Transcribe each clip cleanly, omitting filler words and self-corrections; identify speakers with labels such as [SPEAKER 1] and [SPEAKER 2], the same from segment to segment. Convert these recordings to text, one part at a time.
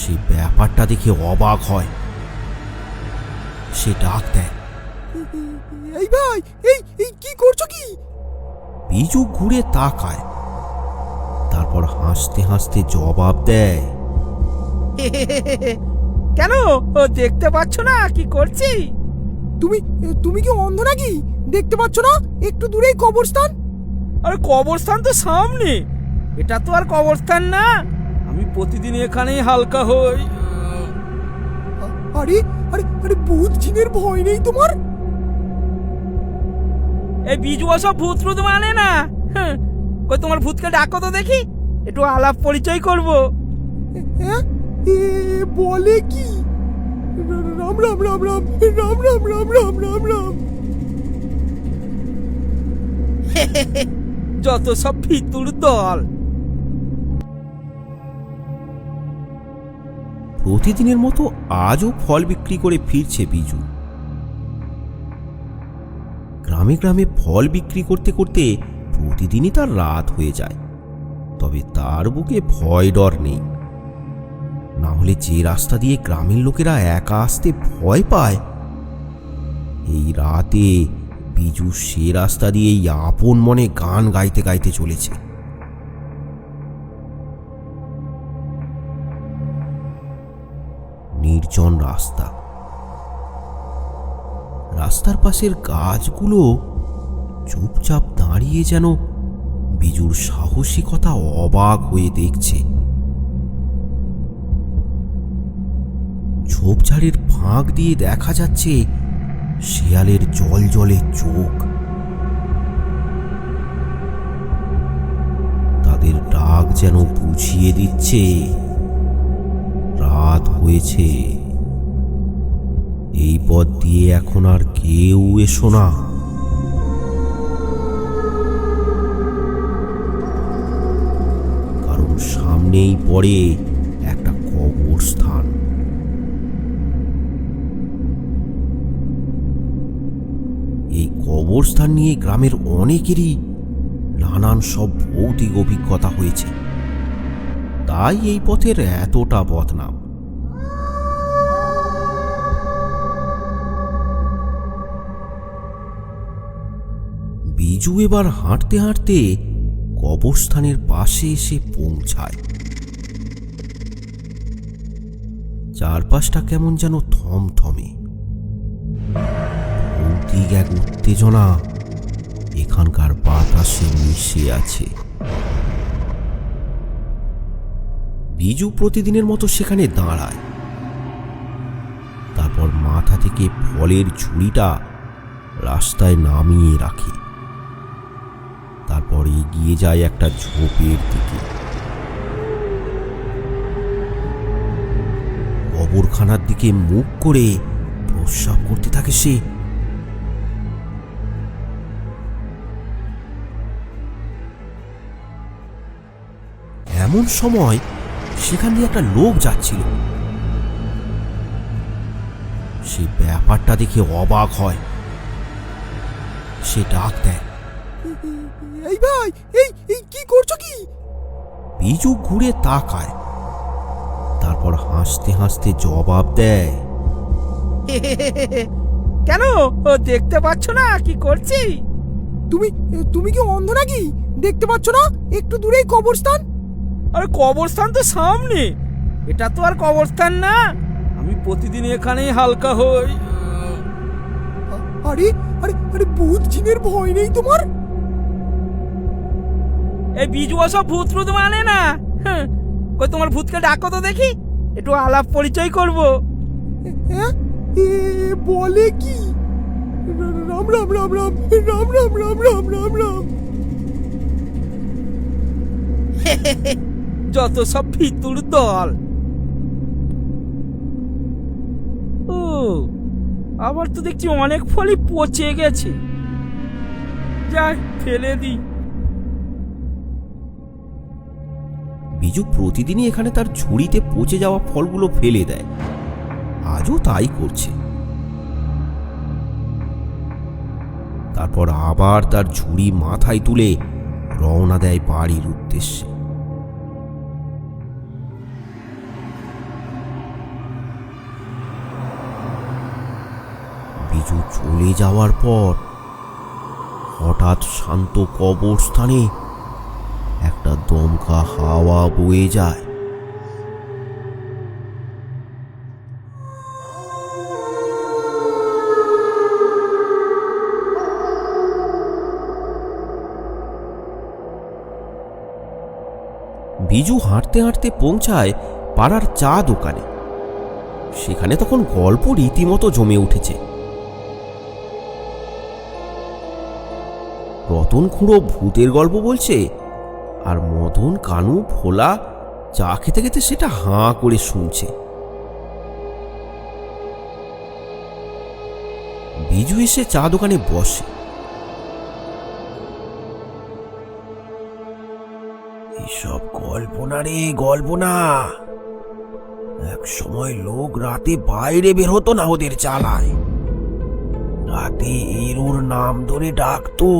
[SPEAKER 1] সে ব্যাপারটা দেখে অবাক হয়। সে ডাক দেয়,
[SPEAKER 2] এই ভাই, এই কি করছো কি?
[SPEAKER 1] বিজু ঘুরে তাকায়, তারপর হাসতে হাসতে জবাব দেয়,
[SPEAKER 3] কেন, ও দেখতে পাচ্ছ না কি করছি?
[SPEAKER 2] তুমি তুমি কি অন্ধ নাকি? দেখতে পাচ্ছ না একটু দূরেই কবরস্থান?
[SPEAKER 3] আরে কবরস্থান তো সামনে, এটা তো আর কবরস্থান না। আমি প্রতিদিন এখানেই হালকা হই।
[SPEAKER 2] আরে আরে আরে ভূত জিনের ভয় নেই তোমার?
[SPEAKER 3] এই বিজু সব ভূত টুত মানে না। কই তোমার ভূতকে ডাকো তো দেখি, একটু আলাপ পরিচয় করব।
[SPEAKER 2] হ্যাঁ, এ বলে কি? রাম রাম রাম রাম রাম রাম রাম রাম রাম রাম।
[SPEAKER 3] যত সব ভিতুর দল।
[SPEAKER 1] প্রতিদিনের মতো আজও ফল বিক্রি করে ফিরছে বিজু। গ্রামে গ্রামে ফল বিক্রি করতে করতে প্রতিদিনই তার রাত হয়ে যায়। তবে তার বুকে ভয় ডর নেই। না হলে যে রাস্তা দিয়ে গ্রামের লোকেরা একা আসতে ভয় পায়, এই রাতে বিজু সে রাস্তা দিয়েই আপন মনে গান গাইতে গাইতে চলেছে। নির্জন রাস্তা, রাস্তার পাশের গাছগুলো চুপচাপ দাঁড়িয়ে যেন বিজুর সাহসিকতা অবাক হয়ে দেখছে। ঝোপঝাড়ের ফাঁক দিয়ে দেখা যাচ্ছে শিয়ালের জলজলে চোখ। তাদের ডাক যেন বুঝিয়ে দিচ্ছে রাত হয়েছে, এই পথ দিয়ে এখন আর কেউ এসো না। কারণ সামনেই পড়ে একটা কবরস্থান। এই কবরস্থান নিয়ে গ্রামের অনেকেরই নানান সব ভৌতিক অভিজ্ঞতা হয়েছে, তাই এই পথের এতটা বদনাম। বিজু এবার হাঁটতে হাঁটতে কবরস্থানের পাশে এসে পৌঁছায়। চারপাশটা কেমন যেন থমথমে, ভৌতিক এক উত্তেজনা এখানকার বাতাসে মিশে আছে। বিজু প্রতিদিনের মতো সেখানে দাঁড়ায়, তারপর মাথা থেকে ফলের ঝুড়িটা রাস্তায় নামিয়ে রাখে। তারপর এগিয়ে যায় একটা ঝোপের দিকে। কবরখানার দিকে মুখ করে প্রস্রাব করতে থাকে সে। এমন সময় সেখান দিয়ে একটা লোক যাচ্ছিল। সে ব্যাপারটা দেখে অবাক হয়। সে ডাক দেয়,
[SPEAKER 2] এই ভাই, এই কি করছো কি?
[SPEAKER 1] বিজু ঘুরে তাকায়, তারপর হাসতে হাসতে জবাব দেয়,
[SPEAKER 3] কেন, ও দেখতে পাচ্ছ না কি করছি?
[SPEAKER 2] তুমি তুমি কি অন্ধ নাকি? দেখতে পাচ্ছ না একটু দূরেই কবরস্থান?
[SPEAKER 3] আরে কবরস্থান তো সামনে, এটা তো আর কবরস্থান না। আমি প্রতিদিন এখানেই হালকা হই।
[SPEAKER 2] আরে আরে আরে ভূত জিনের ভয় নেই তোমার?
[SPEAKER 3] এই বিজু সব ভূত টুত মানে না। কই তোমার ভূতকে ডাকো তো দেখি, একটু আলাপ পরিচয় করব।
[SPEAKER 2] হ্যাঁ, এ বলে কি? রাম রাম রাম রাম রাম রাম রাম রাম রাম রাম।
[SPEAKER 3] যত সব ভিতুর দল। ও, আবার তো দেখছি অনেক ফলই পচে গেছে। যাই ফেলে দিই।
[SPEAKER 1] বিজু প্রতিদিনই এখানে তার ঝুড়িতে পচে যাওয়া ফলগুলো ফেলে দেয়, আজও তাই করছে। তারপর আবার তার ঝুড়ি মাথায় তুলে রওনা দেয় বাড়ির উদ্দেশ্যে। বিজু চলে যাওয়ার পর হঠাৎ শান্ত কবরস্থানে একটা দমকা হাওয়া বয়ে যায়। বিজু হাঁটতে হাঁটতে পৌঁছায় পাড়ার চা দোকানে। সেখানে তখন গল্প রীতিমতো জমে উঠেছে। রতন খুঁড়ো ভূতের গল্প বলছে, আর মদন, কানু, ভোলা চা খেতে খেতে সেটা হাঁ করে শুনছে। বিজু এসে চা দোকানে বসে। এসব গল্প না রে, গল্প না। এক সময় লোক রাতে বাইরে বের হতো না ওদের চালায়। রাতে এর ওর নাম ধরে ডাকতো,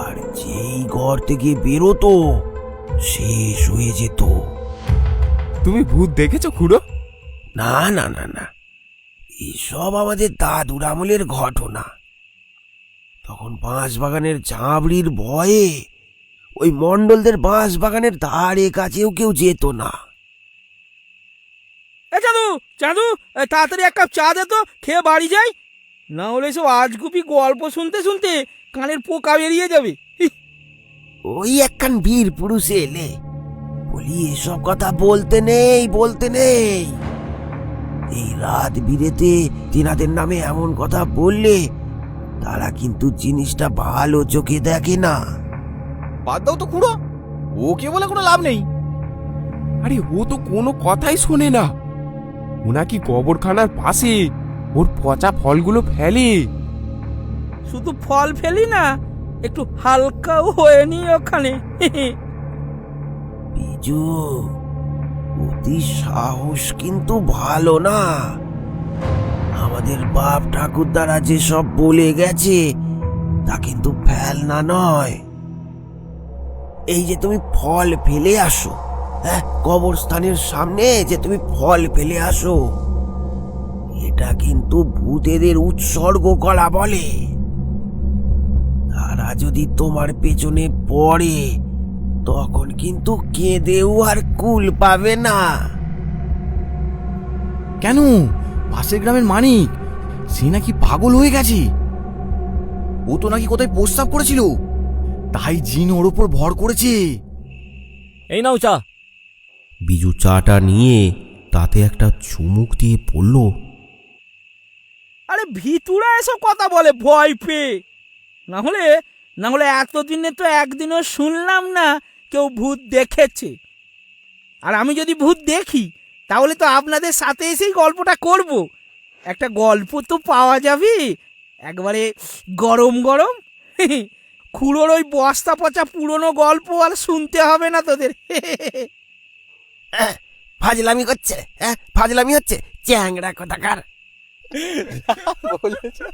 [SPEAKER 1] আর যেই ঘর থেকে বেরোতো শেষ হয়ে যেত।
[SPEAKER 2] তুমি ভূত দেখেছো খুড়ো?
[SPEAKER 1] না না না না, এসব আমাদের দাদুর আমলের ঘটনা। তখন বাঁশ বাগানের ঝাঁবড়ির ভয়ে ওই মণ্ডলদের বাঁশ বাগানের ধারে কাছেও কেউ যেত না।
[SPEAKER 3] এ চাঁদু, চাঁদু, তাড়াতাড়ি এক কাপ চা দে তো, খেয়ে বাড়ি যাই। না হলে সব আজগুবি গল্প শুনতে শুনতে কানের পোকা বেরিয়ে যাবে।
[SPEAKER 1] ওই একখান বীর পুরুষ এলে, বলি এসব কথা বলতে নেই, বলতে নেই। এই রাত বিরেতে তিনাদের নামে এমন কথা বললে তারা কিন্তু জিনিসটা ভালো চোখে দেখে না।
[SPEAKER 2] বাদ দাও তো খুড়ো, ওকে বলে কোনো লাভ নেই। আরে ও তো কোনো কথাই শোনে না। ও নাকি কবরখানার পাশে ওর পচা ফলগুলো ফেলে।
[SPEAKER 3] শুধু ফল ফেলি না, একটু হালকাও হয়ে নি ওখানে।
[SPEAKER 1] বিজু, অতি সাহস কিন্তু ভালো না। আমাদের বাপ ঠাকুরদারা যেসব বলে গেছে তা কিন্তু ফেলনা নয়। এই যে তুমি ফল ফেলে আসো, হ্যাঁ, কবরস্থানের সামনে যে তুমি ফল ফেলে আসো, এটা কিন্তু ভূতেদের উৎসর্গ করা বলে। তারা যদি তোমার পেছনে পড়ে তখন কিন্তু কেঁদেও আর কুল পাবে না।
[SPEAKER 2] কেন? পাশের গ্রামের মানিক, সে নাকি পাগল হয়ে গেছে। ও তো নাকি কোথায় প্রস্তাব করেছিল, তাই জিন ওর উপর ভর করেছে।
[SPEAKER 3] এই নাও চা।
[SPEAKER 1] বিজু চাটা নিয়ে তাতে একটা চুমুক দিয়ে পড়ল,
[SPEAKER 3] আরে ভিতুরা এসব কথা বলে ভয় পেয়ে। না হলে এতদিনে তো একদিনও শুনলাম না কেউ ভূত দেখেছে। আর আমি যদি ভূত দেখি তাহলে তো আপনাদের সাথে এসেই গল্পটা করব। একটা গল্প তো পাওয়া যাবে একবারে গরম গরম। খুড়োর ওই বস্তা পচা পুরনো গল্প আর শুনতে হবে না তোদের।
[SPEAKER 1] ফাজলামি করছে, হ্যাঁ, ফাজলামি হচ্ছে, চ্যাংড়া কোথাকার।
[SPEAKER 2] বলেছে